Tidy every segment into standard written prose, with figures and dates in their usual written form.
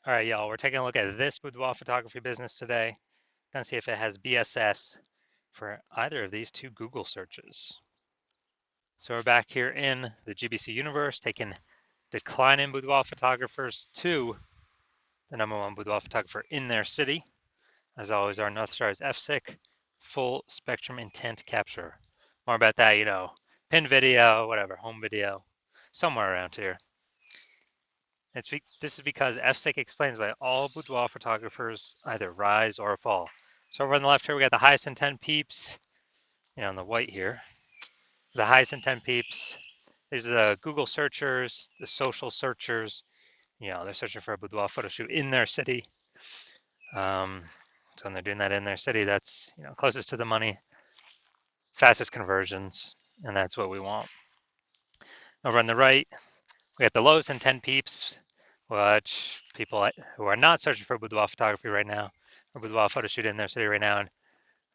All right, y'all, we're taking a look at this boudoir photography business today. Gonna see if it has BSS for either of these two Google searches. So we're back here in the GBC universe, taking declining boudoir photographers to the #1 boudoir photographer in their city. As always, our North Star is FSIC, full spectrum intent capture. More about that, pin video, whatever, home video, somewhere around here. This is because FSIC explains why all boudoir photographers either rise or fall. So over on the left here, we got the highest intent peeps, in the white here. The highest intent peeps. These are the Google searchers, the social searchers. They're searching for a boudoir photo shoot in their city. So when they're doing that in their city, that's closest to the money, fastest conversions, and that's what we want. Over on the right, we got the lowest intent peeps, which people who are not searching for boudoir photography right now, or boudoir photo shoot in their city right now, and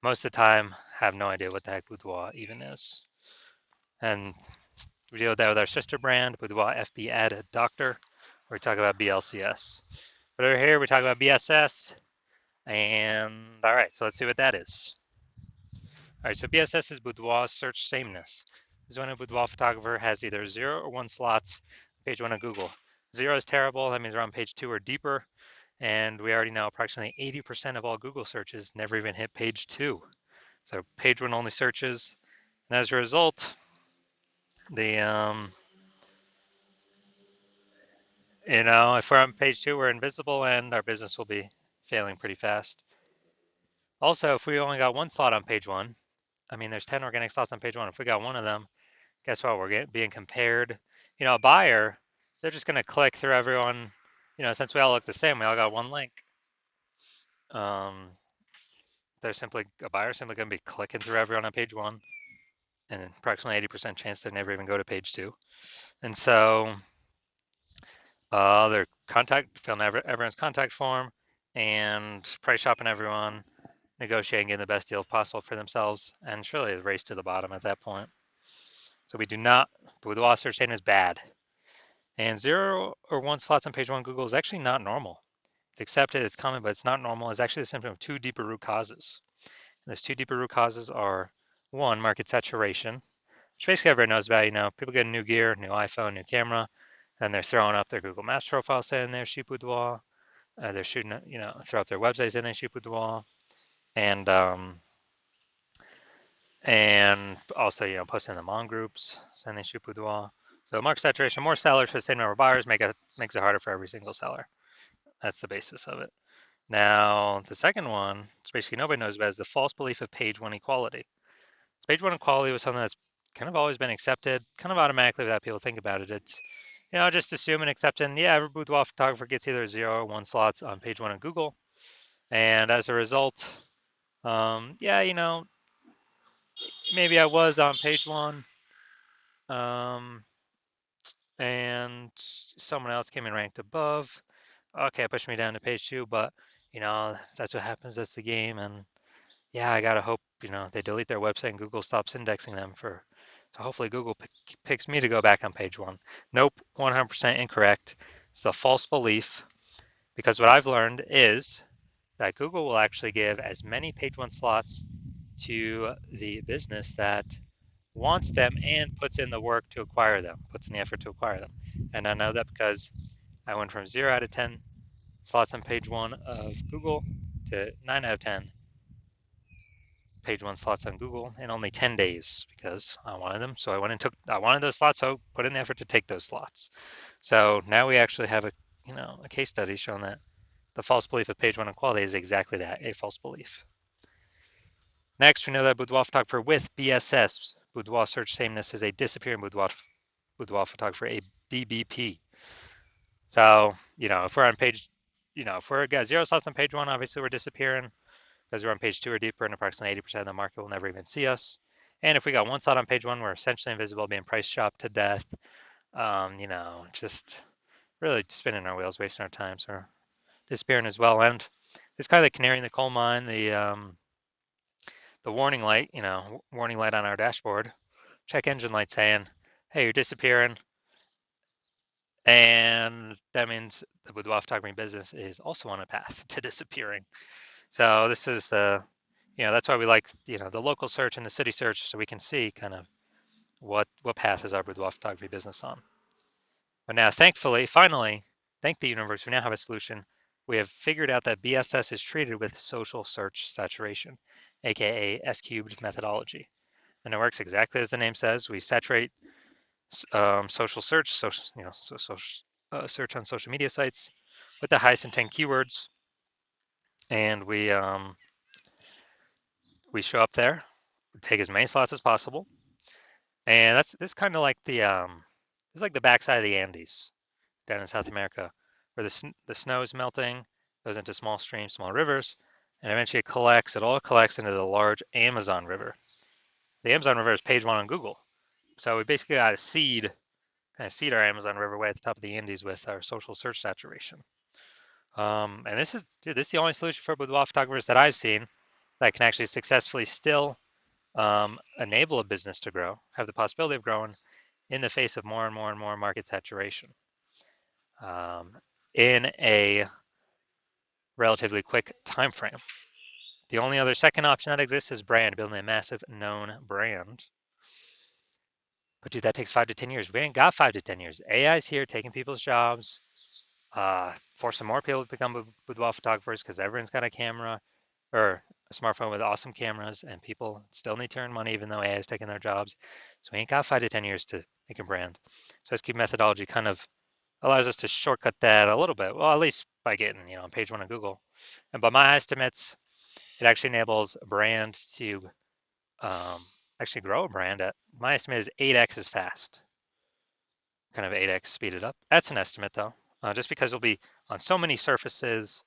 most of the time have no idea what the heck boudoir even is. And we deal with that with our sister brand, Boudoir FB Ad Doctor, where we talk about BLCS. But over here, we talk about BSS, and all right, so let's see what that is. All right, so BSS is boudoir search sameness. This is when a boudoir photographer has either 0 or 1 slots, page 1 of Google. 0 is terrible, that means we're on page 2 or deeper, and we already know approximately 80% of all Google searches never even hit page 2. So page 1 only searches, and as a result, the if we're on page 2, we're invisible, and our business will be failing pretty fast. Also, if we only got 1 slot on page 1, I mean, there's 10 organic slots on page 1. If we got 1 of them, guess what? We're being compared. A buyer, they're just going to click through everyone. Since we all look the same, we all got 1 link. A buyer simply going to be clicking through everyone on page 1, and approximately 80% chance they never even go to page 2. And so their filling everyone's contact form and price shopping everyone, negotiating, getting the best deal possible for themselves, and it's really a race to the bottom at that point. So we do not, boudoir search data is bad. And 0 or 1 slots on page 1 Google is actually not normal. It's accepted, it's common, but it's not normal. It's actually a symptom of 2 deeper root causes. And those 2 deeper root causes are 1, market saturation, which basically everyone knows about. People get new gear, new iPhone, new camera, and they're throwing up their Google Maps profile saying they're shoot boudoir. They're shooting, throw up their websites saying they shoot boudoir, and also, posting in the mom groups saying they shoot boudoir. So market saturation, more sellers for the same number of buyers makes it harder for every single seller. That's the basis of it. Now, the second one, it's basically nobody knows about, is the false belief of page 1 equality. So page 1 equality was something that's kind of always been accepted, kind of automatically without people think about it. It's, just assume and accepting, every boudoir photographer gets either 0 or 1 slots on page 1 of Google. And as a result, maybe I was on page 1, and someone else came and ranked above. Okay, it pushed me down to page 2, but that's what happens. That's the game, and I gotta hope they delete their website and Google stops indexing them so hopefully Google picks me to go back on page 1. Nope, 100% incorrect. It's a false belief, because what I've learned is that Google will actually give as many page 1 slots to the business that wants them and puts in the work to acquire them, puts in the effort to acquire them. And I know that because I went from 0 out of 10 slots on page 1 of Google to 9 out of 10 page 1 slots on Google in only 10 days, because I wanted them. So I wanted those slots, so put in the effort to take those slots. So now we actually have a case study showing that the false belief of page 1 equality is exactly that, a false belief. Next, we know that boudoir photographer with BSS, boudoir search sameness, is a disappearing boudoir photographer, a DBP. So, if we're on page, if we're got 0 slots on page 1, obviously we're disappearing, because we're on page 2 or deeper, and approximately 80% of the market will never even see us. And if we got 1 slot on page 1, we're essentially invisible, being price shopped to death. Just really spinning our wheels, wasting our time, so disappearing as well. And it's kind of the canary in the coal mine, the warning light, warning light on our dashboard, check engine light saying, hey, you're disappearing. And that means the boudoir photography business is also on a path to disappearing. So this is, that's why we like, the local search and the city search, so we can see kind of what path is our boudoir photography business on. But now, thankfully, finally, thank the universe, we now have a solution. We have figured out that BSS is treated with social search saturation, aka S cubed methodology. And it works exactly as the name says. We saturate social search, search on social media sites with the highest intent keywords, and we show up there, take as many slots as possible, and that's this kind of like it's like the backside of the Andes down in South America, where the snow is melting, goes into small streams, small rivers, and eventually it all collects into the large Amazon River. The Amazon River is page one on Google, so we basically got to kind of seed our Amazon River way at the top of the Andes with our social search saturation. And this is the only solution for boudoir photographers that I've seen that can actually successfully still enable a business to grow, have the possibility of growing in the face of more and more and more market saturation in a relatively quick time frame. The only other second option that exists is brand, building a massive known brand. But dude, that takes 5 to 10 years. We ain't got 5 to 10 years. AI's here taking people's jobs, forcing more people to become boudoir photographers because everyone's got a camera or a smartphone with awesome cameras, and people still need to earn money even though AI is taking their jobs. So we ain't got 5 to 10 years to make a brand. So SQ methodology kind of allows us to shortcut that a little bit. Well, at least by getting, on page one of Google. And by my estimates, it actually enables a brand to actually grow a brand at, my estimate is 8x as fast, kind of 8x speeded up. That's an estimate though, just because it'll be on so many surfaces,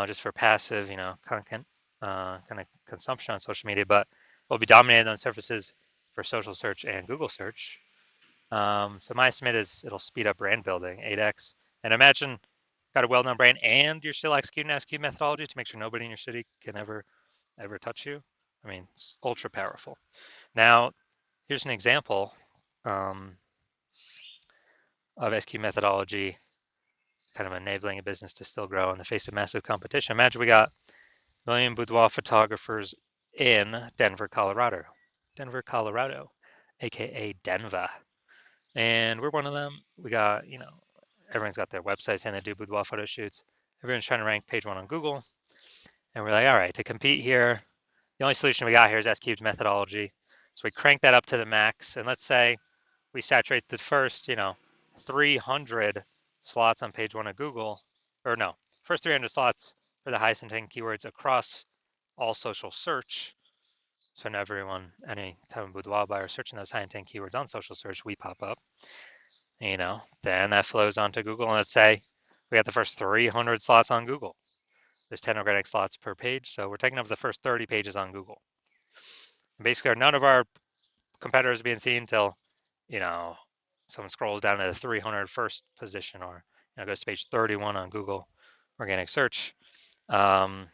just for passive, content kind of consumption on social media, but we'll be dominated on surfaces for social search and Google search. So my estimate is it'll speed up brand building 8x. And imagine got a well-known brand and you're still executing SQ methodology to make sure nobody in your city can ever touch you. I mean, it's ultra powerful. Now, here's an example of SQ methodology kind of enabling a business to still grow in the face of massive competition. Imagine we got a million boudoir photographers in Denver, Colorado. Denver, Colorado, aka Denver. And we're one of them. We got, everyone's got their websites and they do boudoir photo shoots. Everyone's trying to rank page one on Google. And we're like, all right, to compete here, the only solution we got here is S-cubed methodology. So we crank that up to the max. And let's say we saturate the first, 300 slots on page one of Google, or no, first 300 slots for the highest intent keywords across all social search. So now everyone, any type of boudoir buyer searching those high intent keywords on social search, we pop up. Then that flows onto Google, and let's say we got the first 300 slots on Google. There's 10 organic slots per page, so we're taking up the first 30 pages on Google. And basically, none of our competitors are being seen until, someone scrolls down to the 301st position or, goes to page 31 on Google organic search. Then,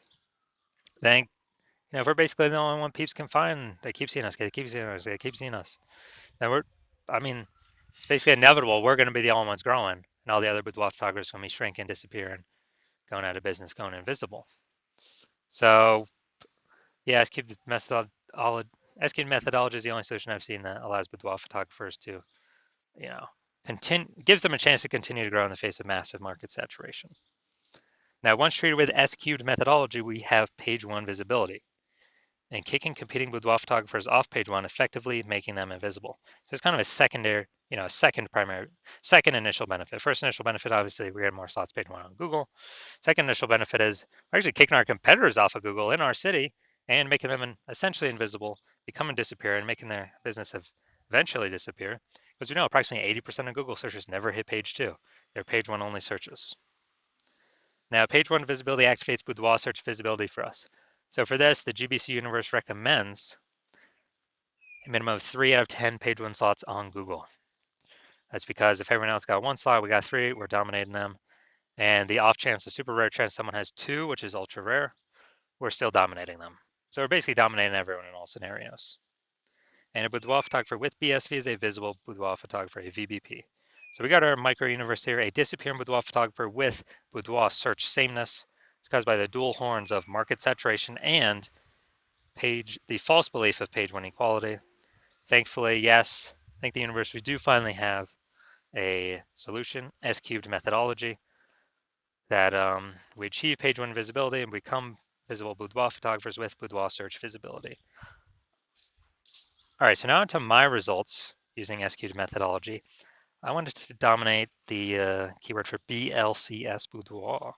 if we're basically the only one peeps can find, they keep seeing us, they keep seeing us, they keep seeing us. Then it's basically inevitable. We're going to be the only ones growing, and all the other boudoir photographers are going to be shrinking, disappearing, going out of business, going invisible. So, yeah, SQ methodology is the only solution I've seen that allows boudoir photographers to, gives them a chance to continue to grow in the face of massive market saturation. Now, once treated with S-cubed methodology, we have page one visibility and kicking competing boudoir photographers off page one, effectively making them invisible. So it's kind of a secondary, second initial benefit. First initial benefit, obviously, we're getting more slots page one on Google. Second initial benefit is we're actually kicking our competitors off of Google in our city and making them essentially invisible, becoming disappear, and making their business eventually disappear. Because we know approximately 80% of Google searches never hit page two. They're page one only searches. Now, page one visibility activates boudoir search visibility for us. So for this, the GBC universe recommends a minimum of 3 out of 10 page one slots on Google. That's because if everyone else got one slot, we got 3, we're dominating them. And the off chance, the super rare chance someone has 2, which is ultra rare, we're still dominating them. So we're basically dominating everyone in all scenarios. And a boudoir photographer with BSV is a visible boudoir photographer, a VBP. So we got our micro universe here, a disappearing boudoir photographer with boudoir search sameness. It's caused by the dual horns of market saturation and the false belief of page one equality. Thankfully, yes, I think the universe, we do finally have a solution, S-cubed methodology, that we achieve page one visibility and become visible boudoir photographers with boudoir search visibility. All right, so now onto my results using S-cubed methodology. I wanted to dominate the keyword for BLCS boudoir,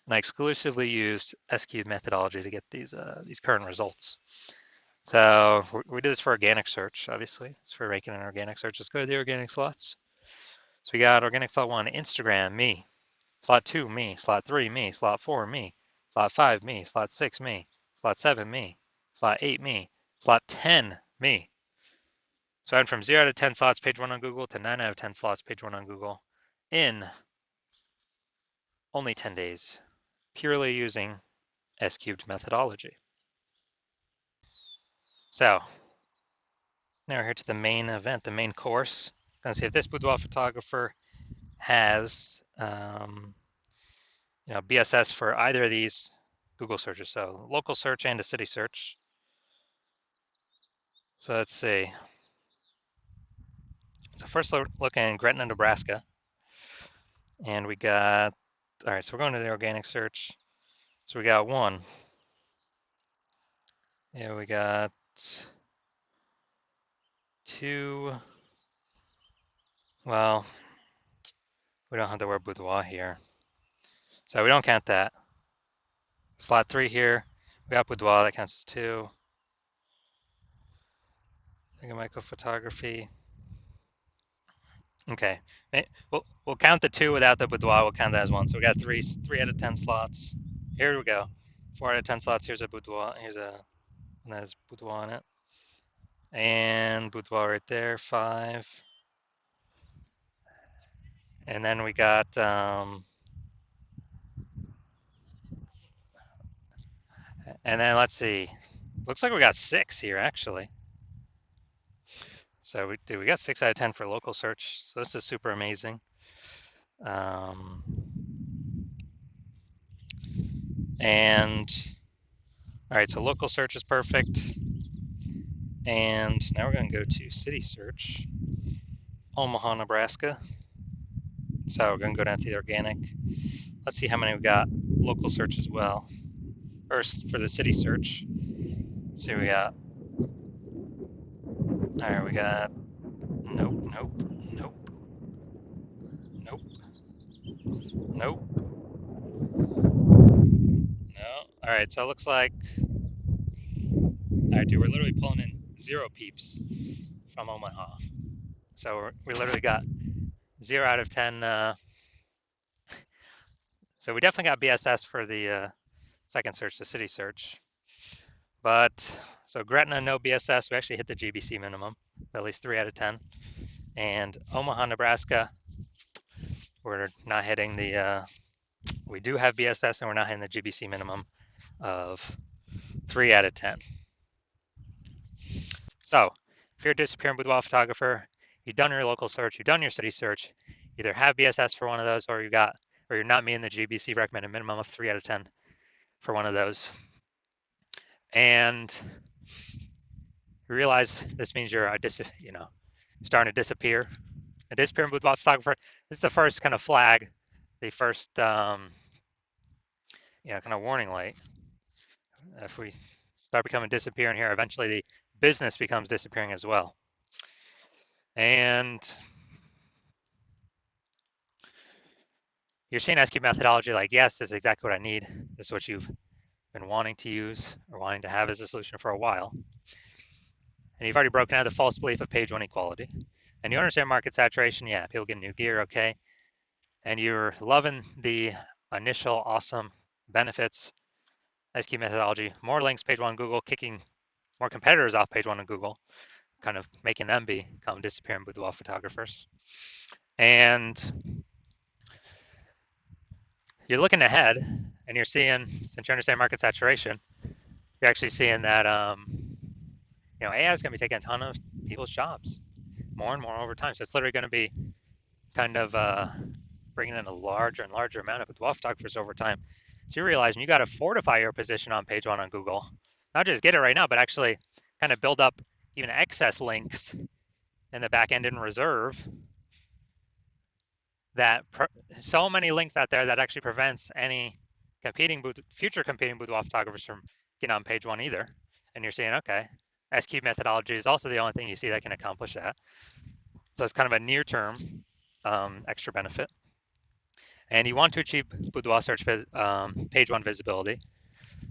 and I exclusively used S-cubed methodology to get these current results. So we did this for organic search, obviously. It's for ranking in organic search. Let's go to the organic slots. So we got organic slot 1, Instagram, me. Slot 2, me. Slot 3, me. Slot 4, me. Slot 5, me. Slot 6, me. Slot 7, me. Slot 8, me. Slot 10, me. So I went from 0 out of 10 slots page 1 on Google to 9 out of 10 slots page 1 on Google in only 10 days, purely using S-cubed methodology. So now we're here to the main event, the main course. I'm going to see if this boudoir photographer has BSS for either of these Google searches, so local search and a city search. So let's see. So first look in Gretna, Nebraska. And we got, all right, so we're going to the organic search. So we got 1. Yeah, we got 2. Well, we don't have the word boudoir here, so we don't count that. Slot 3 here, we got boudoir, that counts as 2. Think of micro photography. Okay, we'll count the 2 without the boudoir. We'll count that as 1. So we got 3 out of 10 slots. Here we go. 4 out of 10 slots. Here's a boudoir. Here's a one that has boudoir on it, and boudoir right there. 5. And then we got and then let's see. Looks like we got 6 here actually. So we got 6 out of 10 for local search. So this is super amazing. And all right, so local search is perfect. And now we're going to go to city search, Omaha, Nebraska. So we're going to go down to the organic. Let's see how many we got local search as well. First, for the city search, let's see what we got. All right, we got nope, nope, nope, nope, nope, no. All right, so it looks like, all right, dude, we're literally pulling in 0 peeps from Omaha. So we literally got 0 out of 10. So we definitely got BSS for the second search, the city search. But so Gretna, no BSS. We actually hit the GBC minimum, at least 3 out of 10. And Omaha, Nebraska, we're not hitting the, we do have BSS and we're not hitting the GBC minimum of 3 out of 10. So if you're a disappearing boudoir photographer, you've done your local search, you've done your city search, either have BSS for one of those or you're not meeting the GBC recommended minimum of 3 out of 10 for one of those. And you realize this means you're starting to disappear. A disappearing boudoir photographer. This is the first kind of flag, the first kind of warning light. If we start becoming disappearing here, eventually the business becomes disappearing as well. And you're seeing S-cubed methodology like, yes, this is exactly what I need. This is what you've been wanting to use or wanting to have as a solution for a while. And you've already broken out the false belief of page 1 equality. And you understand market saturation. Yeah, people get new gear, okay. And you're loving the initial awesome benefits, S-cubed methodology, more links page 1 on Google, kicking more competitors off page 1 on Google, kind of making them become disappearing boudoir photographers. And you're looking ahead and you're seeing, since you understand market saturation, you're actually seeing that AI is going to be taking a ton of people's jobs more and more over time. So it's literally going to be kind of bringing in a larger and larger amount of Boudoir photographers over time. So you're realizing you got to fortify your position on page one on Google, not just get it right now, but actually kind of build up even excess links in the back end in reserve that so many links out there that actually prevents any future competing boudoir photographers from getting on page one either. And you're saying, okay, S-cube methodology is also the only thing you see that can accomplish that. So it's kind of a near-term extra benefit. And you want to achieve boudoir search page one visibility,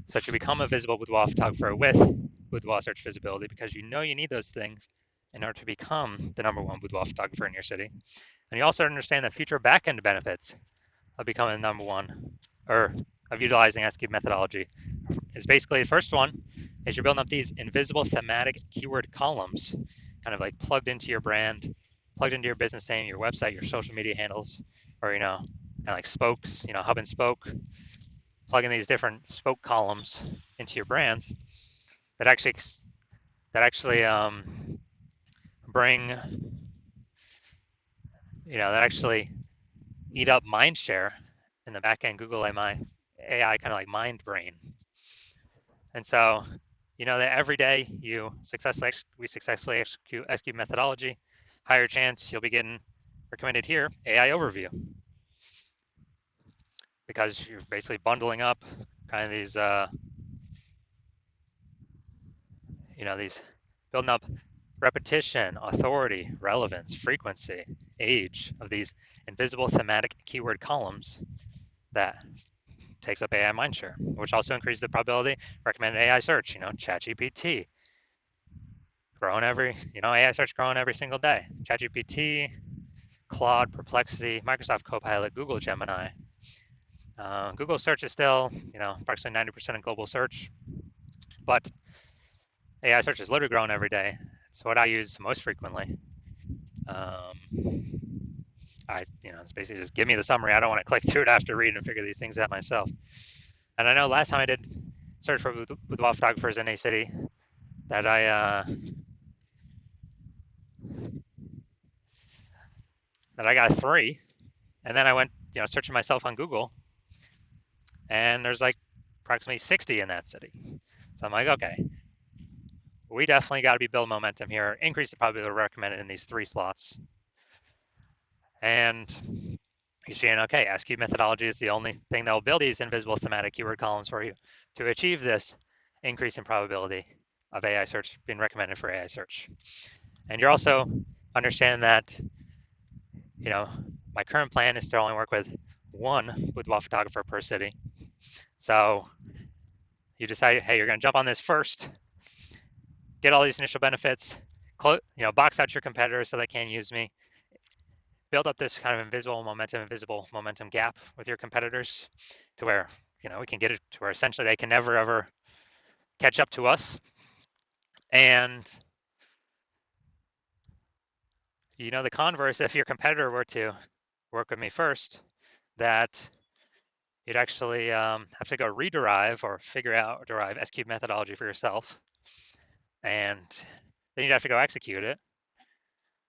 such you become a visible boudoir photographer with boudoir search visibility because you know you need those things in order to become the number one boudoir photographer in your city. And you also understand the future backend benefits of becoming the number one, or of utilizing S-cube methodology. Is basically the first one is you're building up these invisible thematic keyword columns, kind of like plugged into your brand, plugged into your business name, your website, your social media handles, or kind of like spokes, hub and spoke, plugging these different spoke columns into your brand that actually bring, that actually eat up mind share in the backend Google AI kind of like mind brain. And so, that every day we successfully execute S-cube methodology, higher chance you'll be getting recommended here AI overview, because you're basically bundling up kind of these, these building up repetition, authority, relevance, frequency, age of these invisible thematic keyword columns that takes up AI mindshare, which also increases the probability recommended AI search, ChatGPT growing AI search growing every single day. ChatGPT, Claude, Perplexity, Microsoft Copilot, Google Gemini. Google search is still, approximately 90% of global search, but AI search is literally growing every day. It's what I use most frequently. It's basically just give me the summary. I don't want to click through it after reading and figure these things out myself. And I know last time I did search for boudoir photographers in a city that I got 3, and then I went searching myself on Google, and there's like approximately 60 in that city. So I'm like, okay, we definitely got to be building momentum here, increase the probability recommended in these 3 slots. And you're saying, okay, S-cube methodology is the only thing that will build these invisible thematic keyword columns for you to achieve this increase in probability of AI search being recommended for AI search. And you're also understanding that, my current plan is to only work with 1 boudoir photographer per city. So you decide, hey, you're going to jump on this first, get all these initial benefits, box out your competitors so they can't use me, build up this kind of invisible momentum gap with your competitors to where, we can get it to where essentially they can never, ever catch up to us. And, the converse, if your competitor were to work with me first, that you'd actually have to go rederive or derive S-cube methodology for yourself. And then you'd have to go execute it.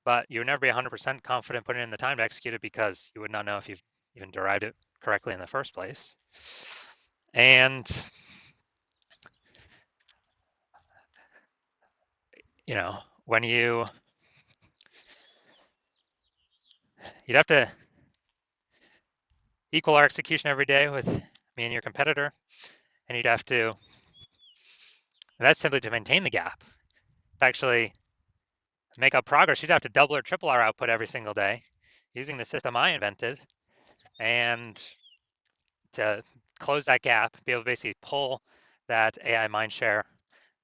But you would never be 100% confident putting in the time to execute it because you would not know if you've even derived it correctly in the first place. And, when you'd have to equal our execution every day with me and your competitor, and you'd have to, and that's simply to maintain the gap. To actually make up progress, you'd have to double or triple our output every single day using the system I invented, and to close that gap, be able to basically pull that AI mindshare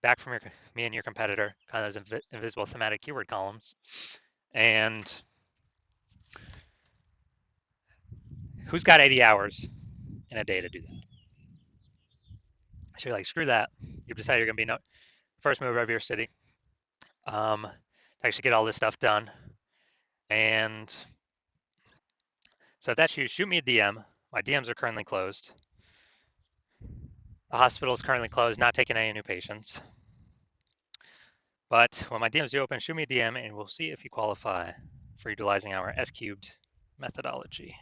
back from me and your competitor, kind of those invisible thematic keyword columns. And who's got 80 hours in a day to do that? So you're like, screw that. You've decided you're going to be first mover of your city to actually get all this stuff done. And so if that's you, shoot me a DM. My DMs are currently closed. The hospital is currently closed, not taking any new patients. But when my DMs do open, shoot me a DM and we'll see if you qualify for utilizing our S-cubed methodology.